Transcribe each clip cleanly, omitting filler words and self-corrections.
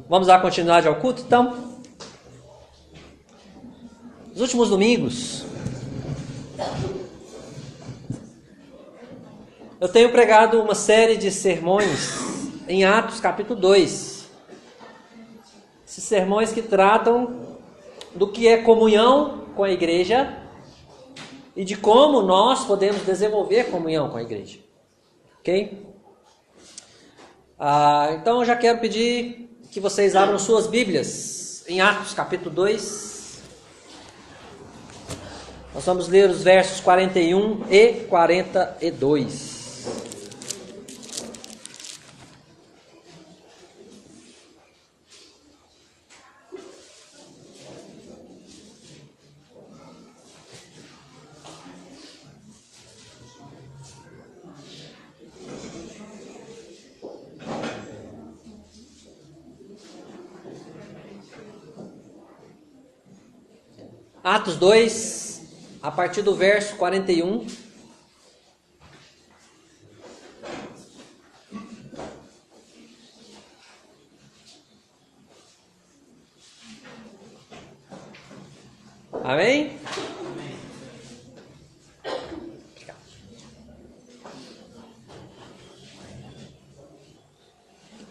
Vamos dar continuidade ao culto, então? Nos últimos domingos, eu tenho pregado uma série de sermões em Atos capítulo 2. Esses sermões que tratam do que é comunhão com a igreja e de como nós podemos desenvolver comunhão com a igreja. Ok? Então eu já quero pedir que vocês abram suas Bíblias em Atos capítulo 2. Nós vamos ler os versos 41 e 42. Atos 2, a partir do verso 41. Amém?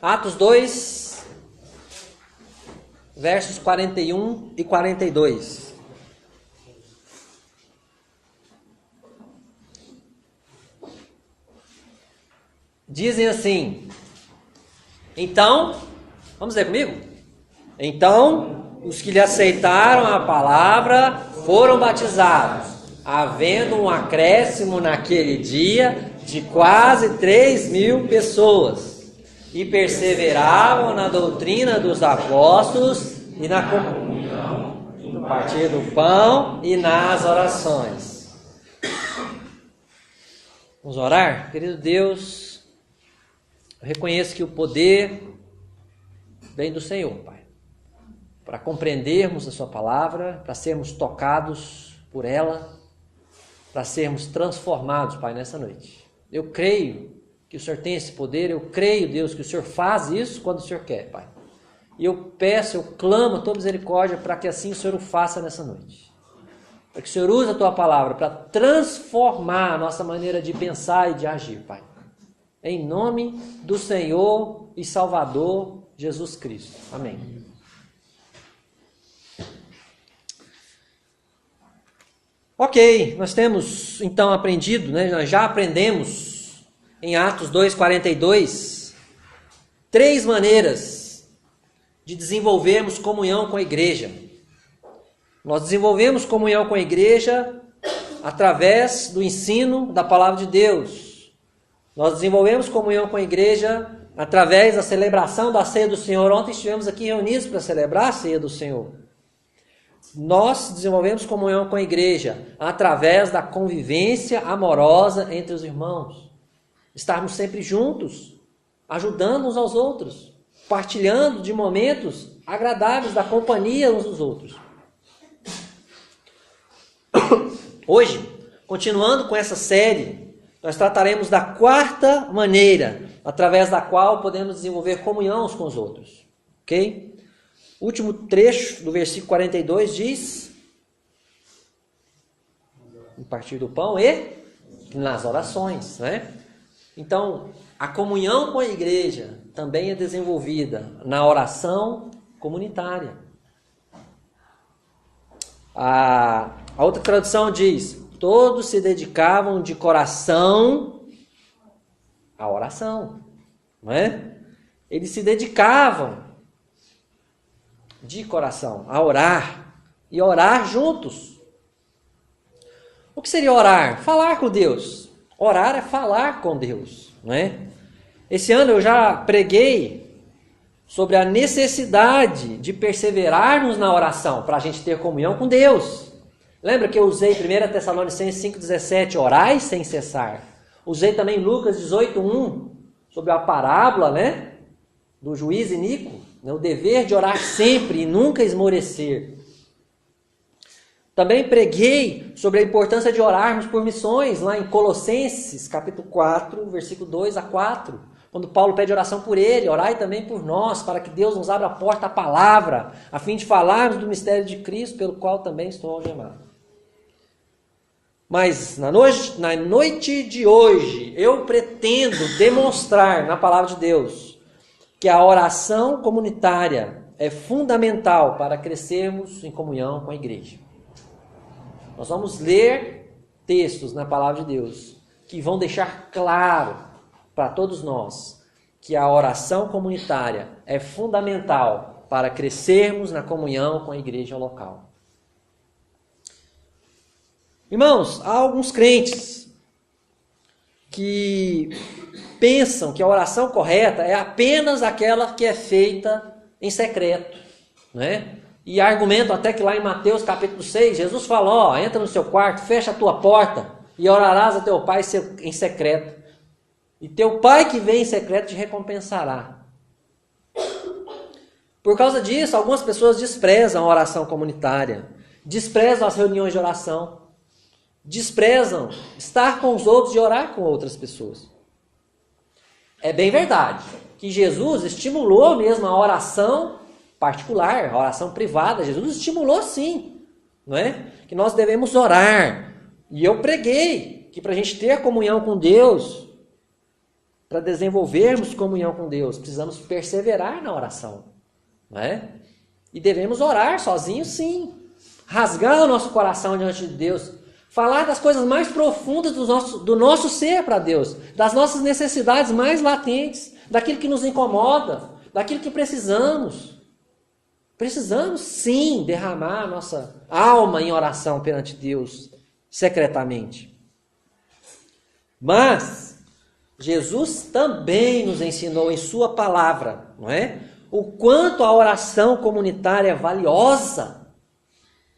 Atos 2, versos 41 e 42. Dizem assim: então, vamos ler comigo? Então, os que lhe aceitaram a palavra foram batizados, havendo um acréscimo naquele dia de quase 3.000 pessoas, e perseveravam na doutrina dos apóstolos e na comunhão, no partir do pão e nas orações. Vamos orar? Querido Deus, eu reconheço que o poder vem do Senhor, Pai, para compreendermos a Sua palavra, para sermos tocados por ela, para sermos transformados, Pai, nessa noite. Eu creio que o Senhor tem esse poder, eu creio, Deus, que o Senhor faz isso quando o Senhor quer, Pai. E eu peço, eu clamo a Tua misericórdia para que assim o Senhor o faça nessa noite. Para que o Senhor use a Tua palavra para transformar a nossa maneira de pensar e de agir, Pai. Em nome do Senhor e Salvador Jesus Cristo. Amém. Ok, nós temos então aprendido, nós já aprendemos em Atos 2:42, 3 maneiras de desenvolvermos comunhão com a igreja. Nós desenvolvemos comunhão com a igreja através do ensino da palavra de Deus. Nós desenvolvemos comunhão com a igreja através da celebração da ceia do Senhor. Ontem estivemos aqui reunidos para celebrar a ceia do Senhor. Nós desenvolvemos comunhão com a igreja através da convivência amorosa entre os irmãos. Estarmos sempre juntos, ajudando uns aos outros, partilhando de momentos agradáveis da companhia uns dos outros. Hoje, continuando com essa série, nós trataremos da 4ª maneira através da qual podemos desenvolver comunhão uns com os outros. Ok? O último trecho do versículo 42 diz: no partir do pão e nas orações, né? Então, a comunhão com a igreja também é desenvolvida na oração comunitária. A outra tradução diz: todos se dedicavam de coração à oração, não é? Eles se dedicavam de coração a orar e orar juntos. O que seria orar? Falar com Deus. Orar é falar com Deus, não é? Esse ano eu já preguei sobre a necessidade de perseverarmos na oração para a gente ter comunhão com Deus. Lembra que eu usei 1 Tessalonicenses 5,17, orai sem cessar. Usei também Lucas 18,1, sobre a parábola, do juiz iníquo, o dever de orar sempre e nunca esmorecer. Também preguei sobre a importância de orarmos por missões, lá em Colossenses, capítulo 4, versículo 2 a 4. Quando Paulo pede oração por ele, orai também por nós, para que Deus nos abra a porta à palavra, a fim de falarmos do mistério de Cristo, pelo qual também estou algemado. Mas na noite de hoje, eu pretendo demonstrar na palavra de Deus que a oração comunitária é fundamental para crescermos em comunhão com a igreja. Nós vamos ler textos na palavra de Deus que vão deixar claro para todos nós que a oração comunitária é fundamental para crescermos na comunhão com a igreja local. Irmãos, há alguns crentes que pensam que a oração correta é apenas aquela que é feita em secreto, né? E argumentam até que lá em Mateus capítulo 6, Jesus falou, entra no seu quarto, fecha a tua porta e orarás a teu pai em secreto. E teu pai que vem em secreto te recompensará. Por causa disso, algumas pessoas desprezam a oração comunitária, desprezam as reuniões de oração, desprezam estar com os outros e orar com outras pessoas. É bem verdade que Jesus estimulou mesmo a oração particular, a oração privada. Jesus estimulou sim, não é? Que nós devemos orar. E eu preguei que para a gente ter comunhão com Deus, para desenvolvermos comunhão com Deus, precisamos perseverar na oração, não é? E devemos orar sozinhos sim, rasgar o nosso coração diante de Deus, falar das coisas mais profundas do nosso ser para Deus, das nossas necessidades mais latentes, daquilo que nos incomoda, daquilo que precisamos. Precisamos sim derramar a nossa alma em oração perante Deus, secretamente. Mas Jesus também nos ensinou em sua palavra, não é? O quanto a oração comunitária é valiosa,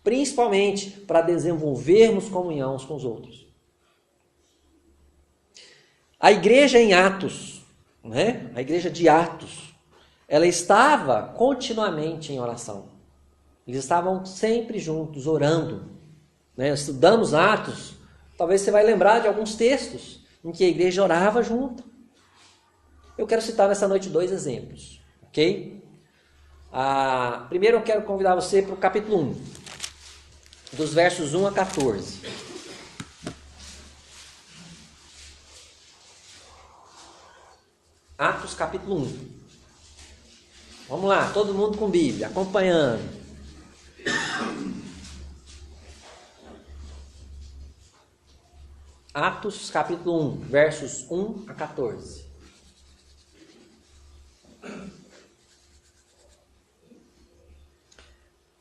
principalmente para desenvolvermos comunhão uns com os outros. A igreja em Atos, né? A igreja de Atos, ela estava continuamente em oração. Eles estavam sempre juntos, orando. Né? Estudamos Atos, talvez você vai lembrar de alguns textos em que a igreja orava junto. Eu quero citar nessa noite 2 exemplos, ok? Primeiro eu quero convidar você para o capítulo 1, dos versos 1 a 14. Atos capítulo 1. Vamos lá, todo mundo com Bíblia, acompanhando. Atos capítulo 1, versos 1 a 14.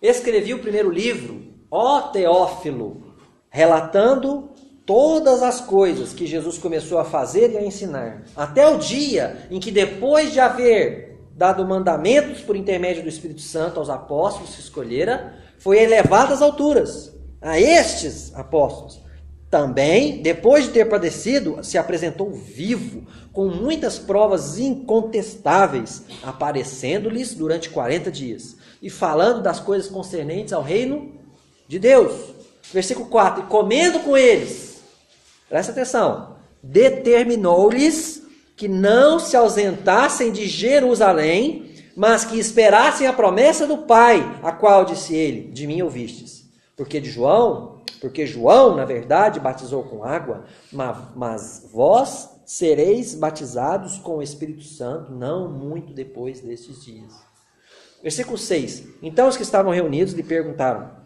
Escrevi o primeiro livro, ó Teófilo, relatando todas as coisas que Jesus começou a fazer e a ensinar, até o dia em que, depois de haver dado mandamentos por intermédio do Espírito Santo aos apóstolos que escolhera, foi elevado às alturas. A estes apóstolos também, depois de ter padecido, se apresentou vivo, com muitas provas incontestáveis, aparecendo-lhes durante 40 dias, e falando das coisas concernentes ao reino de Deus. Versículo 4, e comendo com eles, presta atenção, determinou-lhes que não se ausentassem de Jerusalém, mas que esperassem a promessa do Pai, a qual disse ele, de mim ouvistes. Porque João, na verdade, batizou com água, mas vós sereis batizados com o Espírito Santo, não muito depois destes dias. Versículo 6. Então os que estavam reunidos lhe perguntaram,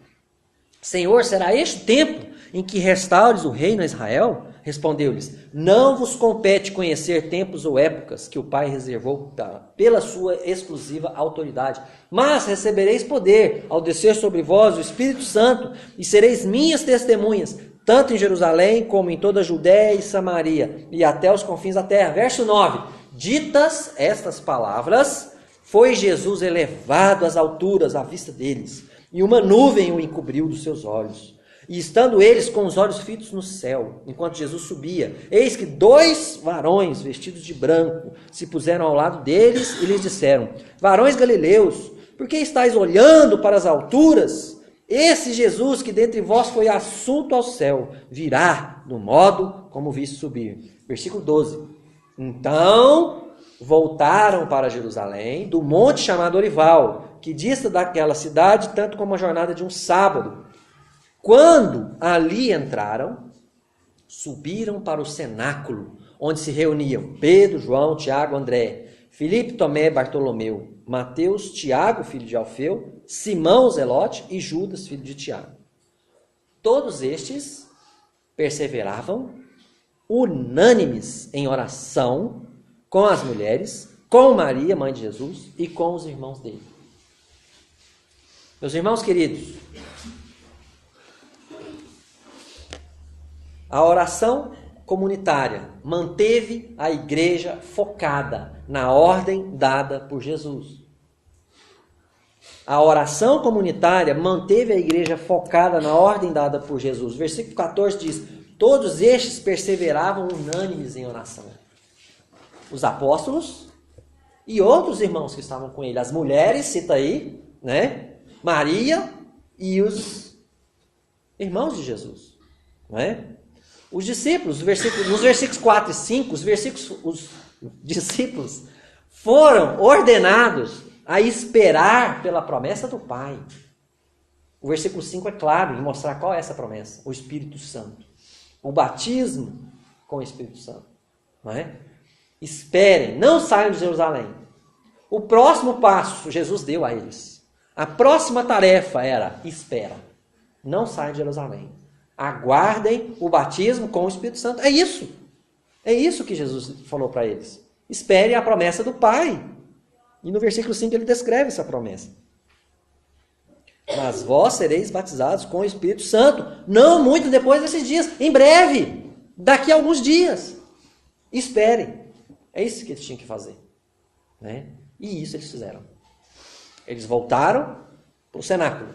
Senhor, será este o tempo em que restaures o reino a Israel? Respondeu-lhes, não vos compete conhecer tempos ou épocas que o Pai reservou pela sua exclusiva autoridade, mas recebereis poder ao descer sobre vós o Espírito Santo e sereis minhas testemunhas, tanto em Jerusalém como em toda a Judéia e Samaria e até os confins da terra. Verso 9, ditas estas palavras, foi Jesus elevado às alturas à vista deles, e uma nuvem o encobriu dos seus olhos. E estando eles com os olhos fitos no céu, enquanto Jesus subia, eis que 2 varões vestidos de branco se puseram ao lado deles e lhes disseram, varões galileus, por que estáis olhando para as alturas? Esse Jesus que dentre vós foi assunto ao céu, virá do modo como viste subir. Versículo 12. Então voltaram para Jerusalém, do monte chamado Olival, que dista daquela cidade tanto como a jornada de um sábado. Quando ali entraram, subiram para o cenáculo, onde se reuniam Pedro, João, Tiago, André, Filipe, Tomé, Bartolomeu, Mateus, Tiago, filho de Alfeu, Simão, Zelote e Judas, filho de Tiago. Todos estes perseveravam unânimes em oração com as mulheres, com Maria, mãe de Jesus, e com os irmãos dele. Meus irmãos queridos, a oração comunitária manteve a igreja focada na ordem dada por Jesus. A oração comunitária manteve a igreja focada na ordem dada por Jesus. Versículo 14 diz: todos estes perseveravam unânimes em oração. Os apóstolos e outros irmãos que estavam com ele. As mulheres, cita aí, né? Maria e os irmãos de Jesus. Não é? Os discípulos, nos versículos 4 e 5, os discípulos foram ordenados a esperar pela promessa do Pai. O versículo 5 é claro em mostrar qual é essa promessa: o Espírito Santo. O batismo com o Espírito Santo. Não é? Esperem, não saiam de Jerusalém. O próximo passo Jesus deu a eles. A próxima tarefa era: espera, não saiam de Jerusalém. Aguardem o batismo com o Espírito Santo. É isso. É isso que Jesus falou para eles. Esperem a promessa do Pai. E no versículo 5 ele descreve essa promessa. Mas vós sereis batizados com o Espírito Santo, não muito depois desses dias, em breve, daqui a alguns dias. Esperem. É isso que eles tinham que fazer. Né? E isso eles fizeram. Eles voltaram para o cenáculo.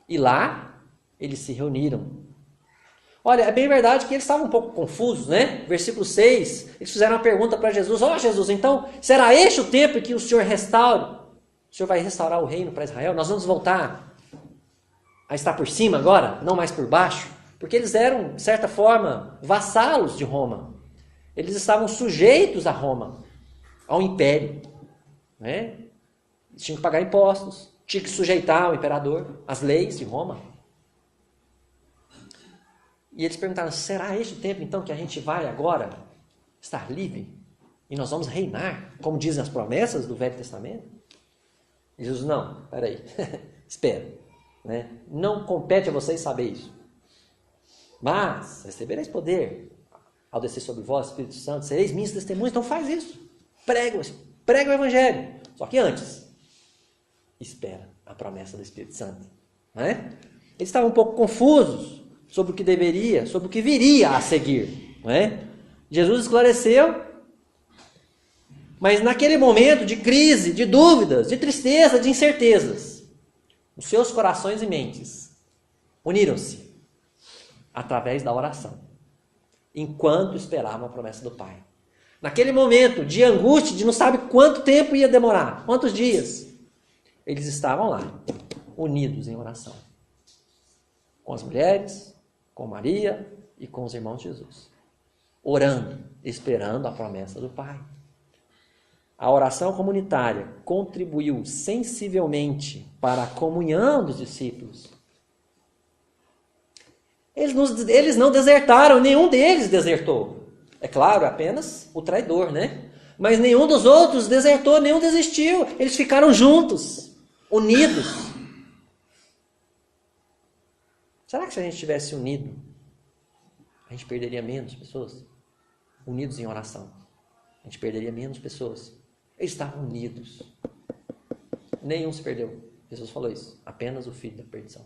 E lá, eles se reuniram. Olha, é bem verdade que eles estavam um pouco confusos, né? Versículo 6, eles fizeram uma pergunta para Jesus. Ó, Jesus, então, será este o tempo em que o Senhor restaure? O Senhor vai restaurar o reino para Israel? Nós vamos voltar a estar por cima agora, não mais por baixo? Porque eles eram, de certa forma, vassalos de Roma. Eles estavam sujeitos a Roma, ao império. Né? Eles tinham que pagar impostos, tinham que sujeitar ao imperador, as leis de Roma. E eles perguntaram: será este o tempo então que a gente vai agora estar livre? E nós vamos reinar, como dizem as promessas do Velho Testamento? E Jesus: não, peraí, espera. Né? Não compete a vocês saber isso. Mas recebereis poder ao descer sobre vós, Espírito Santo, sereis minhas testemunhas. Então faz isso. Prega o Evangelho. Só que antes, espera a promessa do Espírito Santo. Né? Eles estavam um pouco confusos sobre o que deveria, sobre o que viria a seguir. Não é? Jesus esclareceu, mas naquele momento de crise, de dúvidas, de tristeza, de incertezas, os seus corações e mentes uniram-se através da oração, enquanto esperavam a promessa do Pai. Naquele momento de angústia, de não sabe quanto tempo ia demorar, quantos dias, eles estavam lá, unidos em oração, com as mulheres, com Maria e com os irmãos de Jesus, orando, esperando a promessa do Pai. A oração comunitária contribuiu sensivelmente para a comunhão dos discípulos. Eles não desertaram, nenhum deles desertou. É claro, apenas o traidor, né? Mas nenhum dos outros desertou, nenhum desistiu. Eles ficaram juntos, unidos. Será que se a gente tivesse unido, a gente perderia menos pessoas? Unidos em oração. A gente perderia menos pessoas. Eles estavam unidos. Nenhum se perdeu. Jesus falou isso. Apenas o filho da perdição.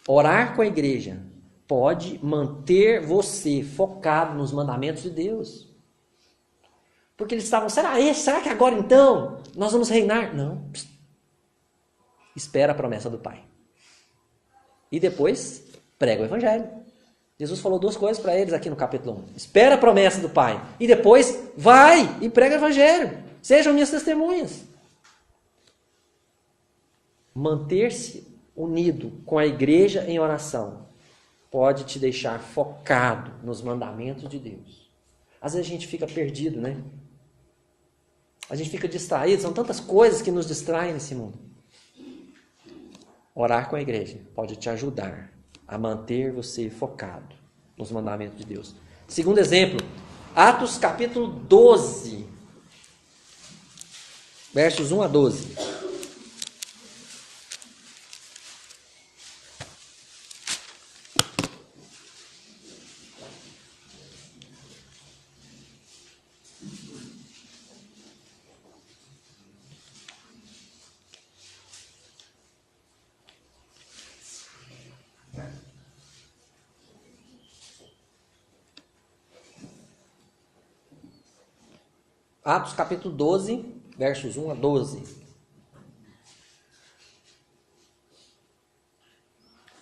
Orar com a igreja pode manter você focado nos mandamentos de Deus. Porque eles estavam: será que agora então nós vamos reinar? Não. Espera a promessa do Pai. E depois, prega o Evangelho. Jesus falou duas coisas para eles aqui no capítulo 1. Espera a promessa do Pai. E depois, vai e prega o Evangelho. Sejam minhas testemunhas. Manter-se unido com a igreja em oração pode te deixar focado nos mandamentos de Deus. Às vezes a gente fica perdido, né? A gente fica distraído, são tantas coisas que nos distraem nesse mundo. Orar com a igreja pode te ajudar a manter você focado nos mandamentos de Deus. Segundo exemplo, Atos capítulo 12, versos 1 a 12. Atos capítulo 12, versos 1 a 12.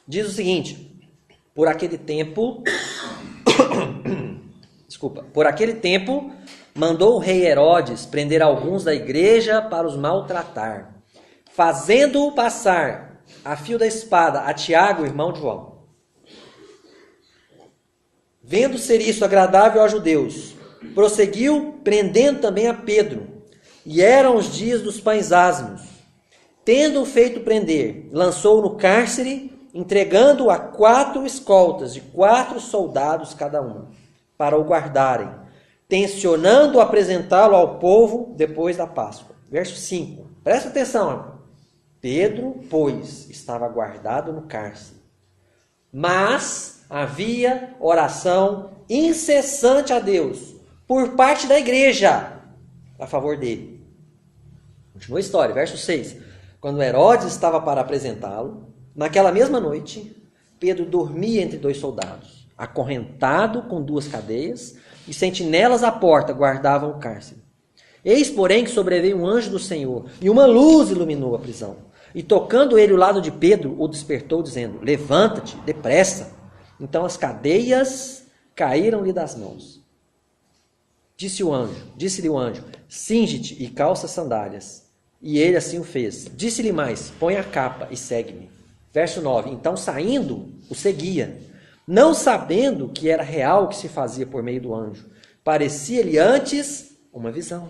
Diz o seguinte: por aquele tempo, mandou o rei Herodes prender alguns da igreja para os maltratar, fazendo-o passar a fio da espada a Tiago, irmão de João. Vendo ser isso agradável aos judeus, prosseguiu, prendendo também a Pedro. E eram os dias dos pães asmos. Tendo-o feito prender, lançou-o no cárcere, entregando-o a 4 escoltas de 4 soldados cada um, para o guardarem, tencionando apresentá-lo ao povo depois da Páscoa. Verso 5. Presta atenção, irmão. Pedro, pois, estava guardado no cárcere. Mas havia oração incessante a Deus por parte da igreja a favor dele. Continua a história, verso 6. Quando Herodes estava para apresentá-lo, naquela mesma noite, Pedro dormia entre 2 soldados, acorrentado com 2 cadeias, e sentinelas à porta guardavam o cárcere. Eis, porém, que sobreveio um anjo do Senhor, e uma luz iluminou a prisão. E tocando ele o lado de Pedro, o despertou, dizendo: levanta-te, depressa. Então as cadeias caíram-lhe das mãos. Disse-lhe o anjo, cinge-te e calça as sandálias. E ele assim o fez. Disse-lhe mais, põe a capa e segue-me. Verso 9, então saindo, o seguia, não sabendo que era real o que se fazia por meio do anjo. Parecia-lhe antes uma visão.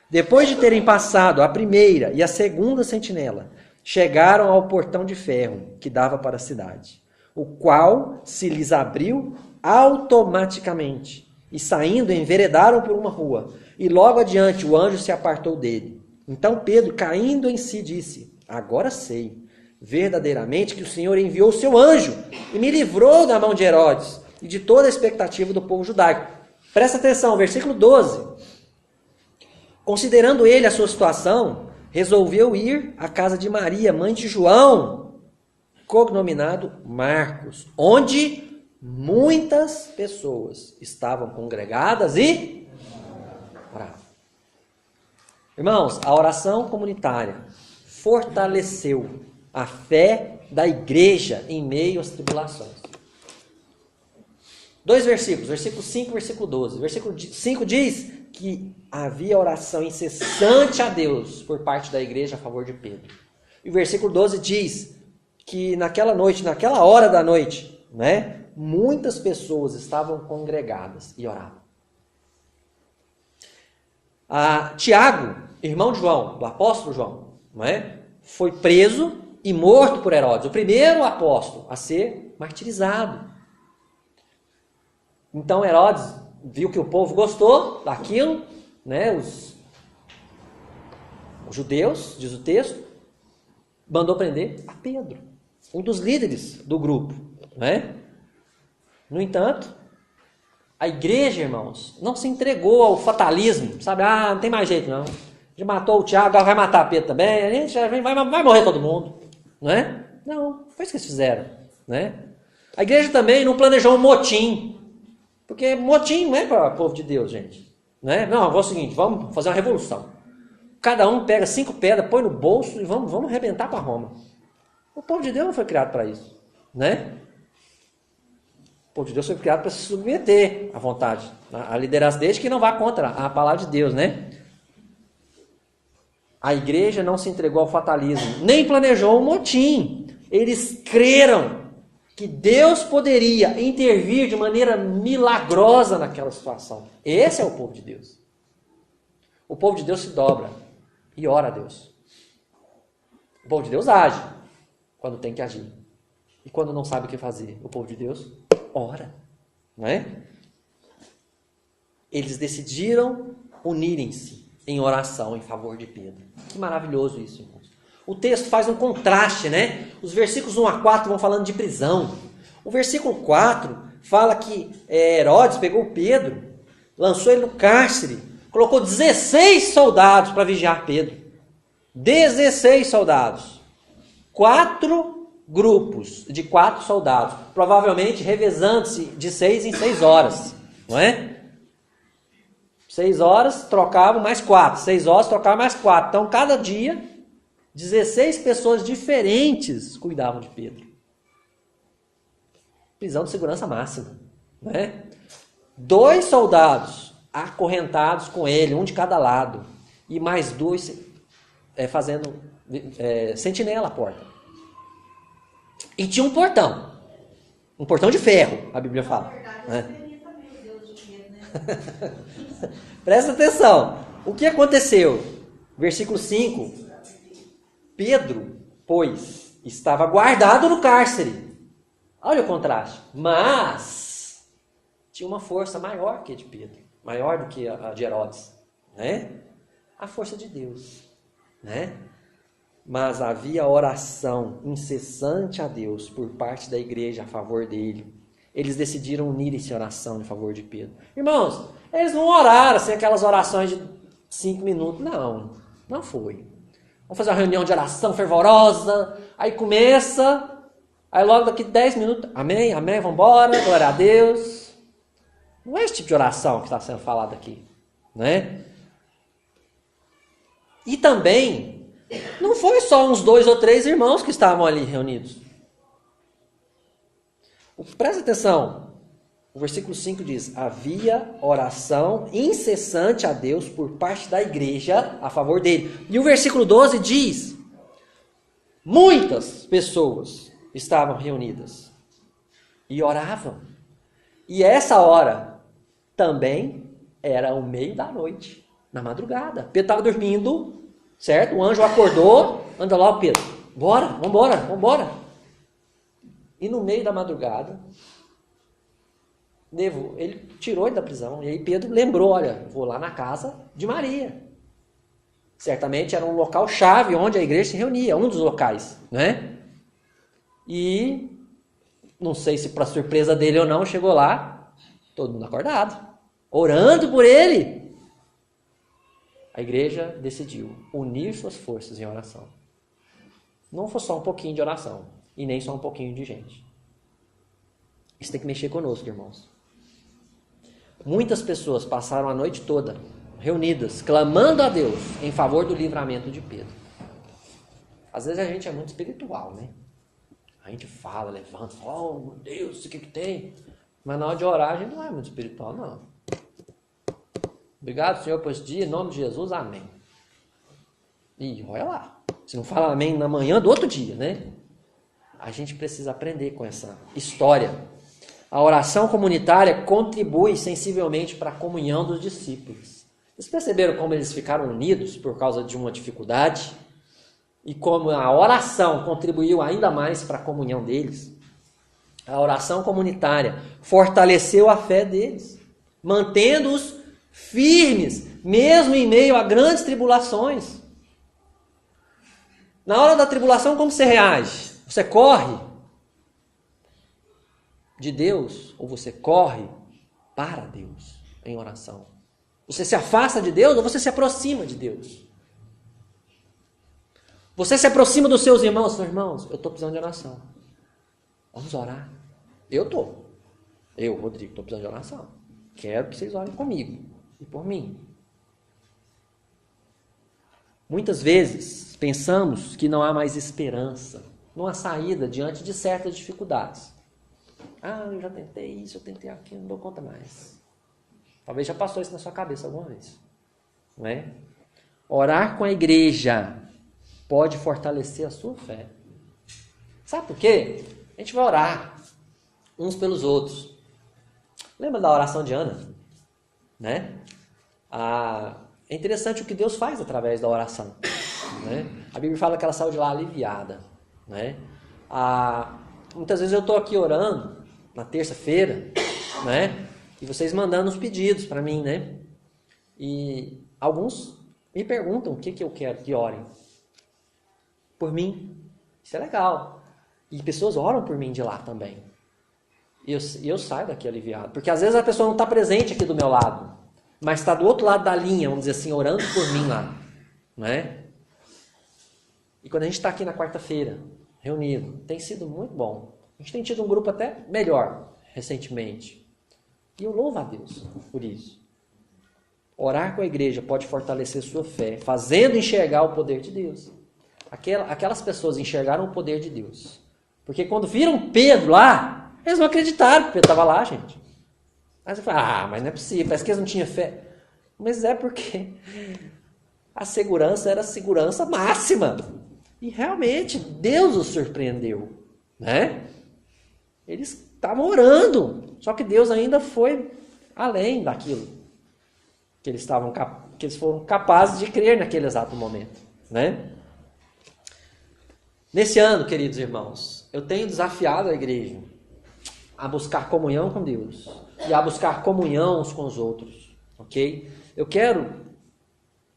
Depois de terem passado a primeira e a segunda sentinela, chegaram ao portão de ferro que dava para a cidade, o qual se lhes abriu automaticamente. E saindo, enveredaram por uma rua. E logo adiante o anjo se apartou dele. Então Pedro, caindo em si, disse: agora sei, verdadeiramente, que o Senhor enviou o seu anjo e me livrou da mão de Herodes e de toda a expectativa do povo judaico. Presta atenção, versículo 12. Considerando ele a sua situação, resolveu ir à casa de Maria, mãe de João, cognominado Marcos, onde muitas pessoas estavam congregadas e oravam. Irmãos, a oração comunitária fortaleceu a fé da igreja em meio às tribulações. 2 versículos, versículo 5 e versículo 12. Versículo 5 diz que havia oração incessante a Deus por parte da igreja a favor de Pedro. E o versículo 12 diz que naquela noite, naquela hora da noite, né, muitas pessoas estavam congregadas e oravam. Tiago, irmão de João, do apóstolo João, não é? Foi preso e morto por Herodes, o primeiro apóstolo a ser martirizado. Então Herodes viu que o povo gostou daquilo, né? Os judeus, diz o texto, mandou prender a Pedro, um dos líderes do grupo, né? No entanto, a igreja, irmãos, não se entregou ao fatalismo, sabe? Não tem mais jeito não. Já matou o Tiago, agora vai matar Pedro também, a gente vai morrer todo mundo, não é? Não, foi isso que eles fizeram, né? A igreja também não planejou um motim, porque motim não é para o povo de Deus, gente, né? Não, é o seguinte, vamos fazer uma revolução. Cada um pega 5 pedras, põe no bolso e vamos arrebentar para Roma. O povo de Deus não foi criado para isso, né? O povo de Deus foi criado para se submeter à vontade, à liderança desde que não vá contra a palavra de Deus, né? A igreja não se entregou ao fatalismo, nem planejou um motim. Eles creram que Deus poderia intervir de maneira milagrosa naquela situação. Esse é o povo de Deus. O povo de Deus se dobra e ora a Deus. O povo de Deus age quando tem que agir. E quando não sabe o que fazer, o povo de Deus ora. Não é? Eles decidiram unirem-se em oração em favor de Pedro. Que maravilhoso isso, irmãos. O texto faz um contraste, né? Os versículos 1 a 4 vão falando de prisão. O versículo 4 fala que Herodes pegou Pedro, lançou ele no cárcere, colocou 16 soldados para vigiar Pedro. 16 soldados. 4 grupos de 4 soldados, provavelmente revezando-se de 6 em 6 horas, não é? 6 horas trocavam mais 4, 6 horas trocavam mais 4. Então, cada dia, 16 pessoas diferentes cuidavam de Pedro. Prisão de segurança máxima, não é? 2 soldados acorrentados com ele, um de cada lado, e mais 2 fazendo sentinela à porta. E tinha um portão de ferro, a Bíblia fala. Presta atenção, o que aconteceu? Versículo 5, Pedro, pois, estava guardado no cárcere. Olha o contraste, mas tinha uma força maior que a de Pedro, maior do que a de Herodes, né? A força de Deus, né? Mas havia oração incessante a Deus por parte da igreja a favor dele. Eles decidiram unir-se em oração em favor de Pedro. Irmãos, eles não oraram assim, aquelas orações de 5 minutos. Não foi. Vamos fazer uma reunião de oração fervorosa. Aí começa, aí logo daqui 10 minutos, amém, amém, vamos embora, glória a Deus. Não é esse tipo de oração que está sendo falado aqui, né? E também, não foi só uns 2 ou 3 irmãos que estavam ali reunidos. Presta atenção, o versículo 5 diz, havia oração incessante a Deus por parte da igreja a favor dele. E o versículo 12 diz, muitas pessoas estavam reunidas e oravam. E essa hora também era o meio da noite, na madrugada. Pedro estava dormindo, certo? O anjo acordou, anda logo, Pedro, bora, vambora. E no meio da madrugada, ele tirou ele da prisão. E aí Pedro lembrou, olha, vou lá na casa de Maria. Certamente era um local chave onde a igreja se reunia, um dos locais, né? E não sei se para surpresa dele ou não, chegou lá, todo mundo acordado, orando por ele. A igreja decidiu unir suas forças em oração. Não foi só um pouquinho de oração. E nem só um pouquinho de gente. Isso tem que mexer conosco, irmãos. Muitas pessoas passaram a noite toda reunidas, clamando a Deus em favor do livramento de Pedro. Às vezes a gente é muito espiritual, né? A gente fala, levanta, fala, oh meu Deus, o que tem? Mas na hora de orar a gente não é muito espiritual, não. Obrigado, Senhor, por esse dia, em nome de Jesus, amém. E olha lá, se não fala amém na manhã do outro dia, né? A gente precisa aprender com essa história. A oração comunitária contribui sensivelmente para a comunhão dos discípulos. Vocês perceberam como eles ficaram unidos por causa de uma dificuldade? E como a oração contribuiu ainda mais para a comunhão deles? A oração comunitária fortaleceu a fé deles, mantendo-os firmes, mesmo em meio a grandes tribulações. Na hora da tribulação, como você reage? Você corre de Deus ou você corre para Deus em oração? Você se afasta de Deus ou você se aproxima de Deus? Você se aproxima dos seus irmãos? Irmãos, eu estou precisando de oração. Vamos orar. Eu, Rodrigo, estou precisando de oração. Quero que vocês orem comigo e por mim. Muitas vezes pensamos que não há mais esperança, não há saída diante de certas dificuldades. Eu já tentei isso, eu tentei aquilo, não dou conta mais. Talvez já passou isso na sua cabeça alguma vez. Não é? Orar com a igreja pode fortalecer a sua fé. Sabe por quê? A gente vai orar uns pelos outros. Lembra da oração de Ana? Né? é interessante o que Deus faz através da oração, né? A Bíblia fala que ela saiu de lá aliviada, né? Muitas vezes eu estou aqui orando na terça-feira, né? E vocês mandando os pedidos para mim, né? E alguns me perguntam o que eu quero que orem por mim. Isso é legal. E pessoas oram por mim de lá também. E eu saio daqui aliviado. Porque às vezes a pessoa não está presente aqui do meu lado, mas está do outro lado da linha, vamos dizer assim, orando por mim lá, né? E quando a gente está aqui na quarta-feira, reunido, tem sido muito bom. A gente tem tido um grupo até melhor recentemente. E eu louvo a Deus por isso. Orar com a igreja pode fortalecer sua fé, fazendo enxergar o poder de Deus. Aquelas pessoas enxergaram o poder de Deus. Porque quando viram Pedro lá, eles não acreditaram que Pedro estava lá, gente. Aí você fala, mas não é possível, parece que eles não tinham fé. Mas é porque a segurança era a segurança máxima. E realmente, Deus os surpreendeu, né? Eles estavam orando, só que Deus ainda foi além daquilo que eles foram capazes de crer naquele exato momento, né? Nesse ano, queridos irmãos, eu tenho desafiado a igreja a buscar comunhão com Deus e a buscar comunhão uns com os outros, ok? Eu quero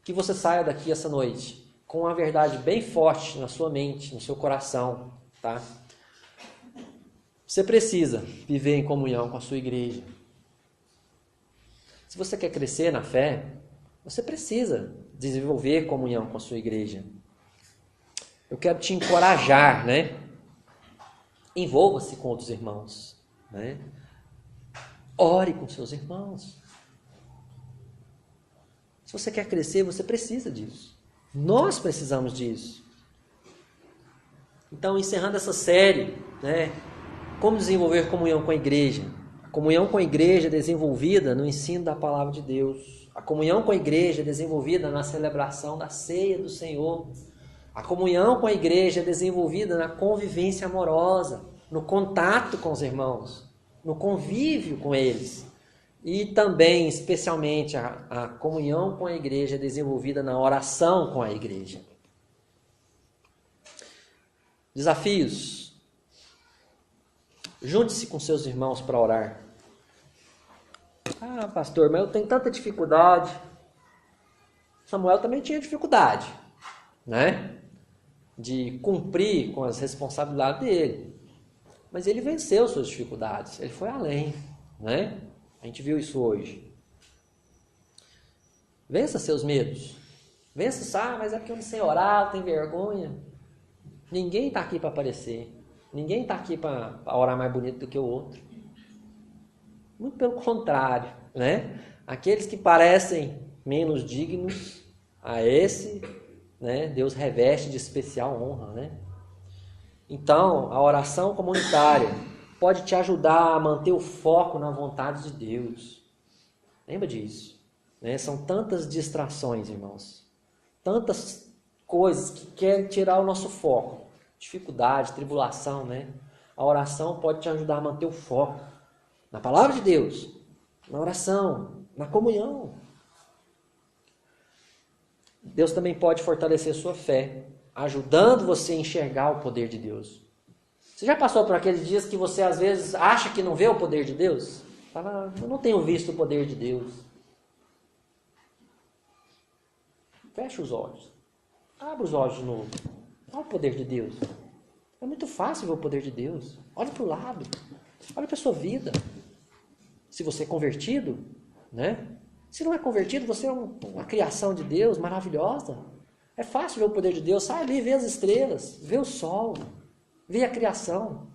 que você saia daqui essa noite com uma verdade bem forte na sua mente, no seu coração, tá? Você precisa viver em comunhão com a sua igreja. Se você quer crescer na fé, você precisa desenvolver comunhão com a sua igreja. Eu quero te encorajar, né? Envolva-se com outros irmãos, né? Ore com seus irmãos. Se você quer crescer, você precisa disso. Nós precisamos disso. Então, encerrando essa série, né? Como desenvolver comunhão com a igreja? A comunhão com a igreja é desenvolvida no ensino da palavra de Deus. A comunhão com a igreja é desenvolvida na celebração da ceia do Senhor. A comunhão com a igreja é desenvolvida na convivência amorosa, no contato com os irmãos, no convívio com eles. E também, especialmente, a comunhão com a igreja é desenvolvida na oração com a igreja. Desafios. Junte-se com seus irmãos para orar. Ah, pastor, mas eu tenho tanta dificuldade. Samuel também tinha dificuldade, né? De cumprir com as responsabilidades dele. Mas ele venceu suas dificuldades. Ele foi além, né? A gente viu isso hoje. Vença seus medos. Vença, mas é porque eu não sei orar, eu tenho vergonha. Ninguém está aqui para aparecer. Ninguém está aqui para orar mais bonito do que o outro. Muito pelo contrário, né? Aqueles que parecem menos dignos, a esse, né, Deus reveste de especial honra, né? Então, a oração comunitária pode te ajudar a manter o foco na vontade de Deus. Lembra disso, né? São tantas distrações, irmãos. Tantas coisas que querem tirar o nosso foco. Dificuldade, tribulação, né? A oração pode te ajudar a manter o foco na palavra de Deus, na oração, na comunhão. Deus também pode fortalecer sua fé, ajudando você a enxergar o poder de Deus. Você já passou por aqueles dias que você às vezes acha que não vê o poder de Deus? Fala, eu não tenho visto o poder de Deus. Fecha os olhos. Abre os olhos de novo. Olha o poder de Deus. É muito fácil ver o poder de Deus. Olha para o lado. Olha para a sua vida. Se você é convertido, né? Se não é convertido, você é uma criação de Deus maravilhosa. É fácil ver o poder de Deus. Sai ali, vê as estrelas, vê o sol, vê a criação.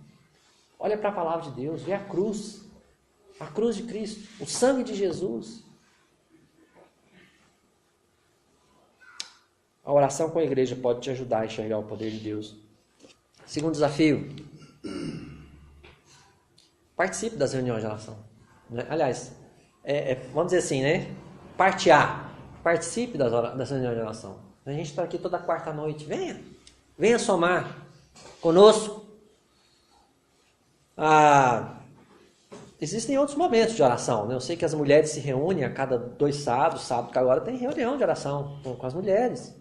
Olha para a palavra de Deus, vê a cruz de Cristo, o sangue de Jesus. A oração com a igreja pode te ajudar a enxergar o poder de Deus. Segundo desafio, participe das reuniões de oração. Aliás, vamos dizer assim, né? Parte A, participe das reuniões de oração. A gente está aqui toda quarta noite. Venha somar conosco. existem outros momentos de oração, né? Eu sei que as mulheres se reúnem a cada 2 sábados, sábado que agora tem reunião de oração com as mulheres.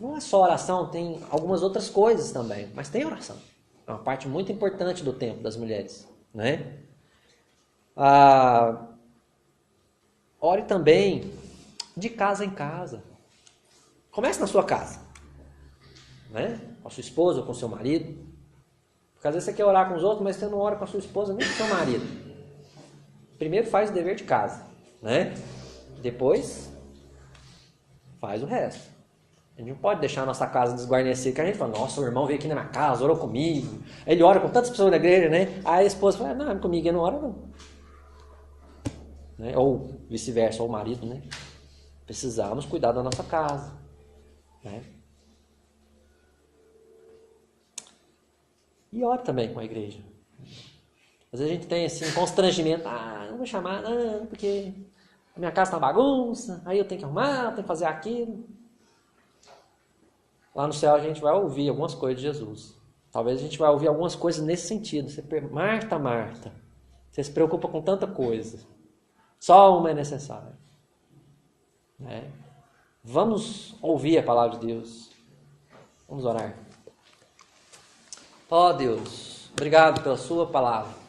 Não é só oração, tem algumas outras coisas também, mas tem oração. É uma parte muito importante do tempo das mulheres, né? Ore também de casa em casa. Comece na sua casa, né? Com a sua esposa ou com o seu marido. Porque às vezes você quer orar com os outros, mas você não ora com a sua esposa nem com o seu marido. Primeiro faz o dever de casa, né? Depois faz o resto. A gente não pode deixar a nossa casa desguarnecer, que a gente fala, nossa, o irmão veio aqui na minha casa, orou comigo. Aí ele ora com tantas pessoas da igreja, né? Aí a esposa fala, não, comigo ele não ora não. Né? Ou vice-versa, ou o marido, né? Precisamos cuidar da nossa casa, né? E ore também com a igreja. Às vezes a gente tem assim, constrangimento, não vou chamar, não, porque a minha casa está uma bagunça, aí eu tenho que arrumar, tenho que fazer aquilo. Lá no céu a gente vai ouvir algumas coisas de Jesus. Talvez a gente vai ouvir algumas coisas nesse sentido. Marta, Marta, você se preocupa com tanta coisa. Só uma é necessária. Né? Vamos ouvir a palavra de Deus. Vamos orar. Ó Deus, obrigado pela sua palavra.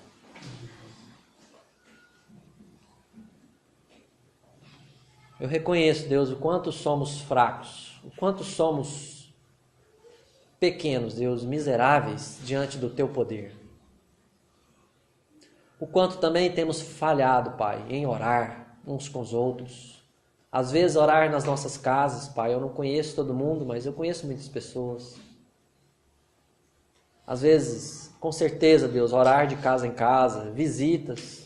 Eu reconheço, Deus, o quanto somos fracos, o quanto somos pequenos, Deus, miseráveis diante do teu poder. O quanto também temos falhado, Pai, em orar uns com os outros. Às vezes orar nas nossas casas, Pai, eu não conheço todo mundo, mas eu conheço muitas pessoas. Às vezes, com certeza, Deus, orar de casa em casa, visitas.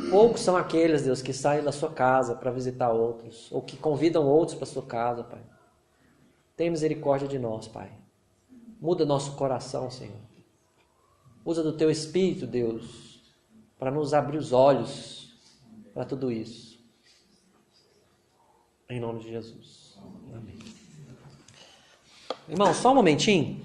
Poucos são aqueles, Deus, que saem da sua casa para visitar outros, ou que convidam outros para a sua casa, Pai. Tem misericórdia de nós, Pai. Muda nosso coração, Senhor. Usa do teu Espírito, Deus, para nos abrir os olhos para tudo isso. Em nome de Jesus. Amém. Irmão, só um momentinho.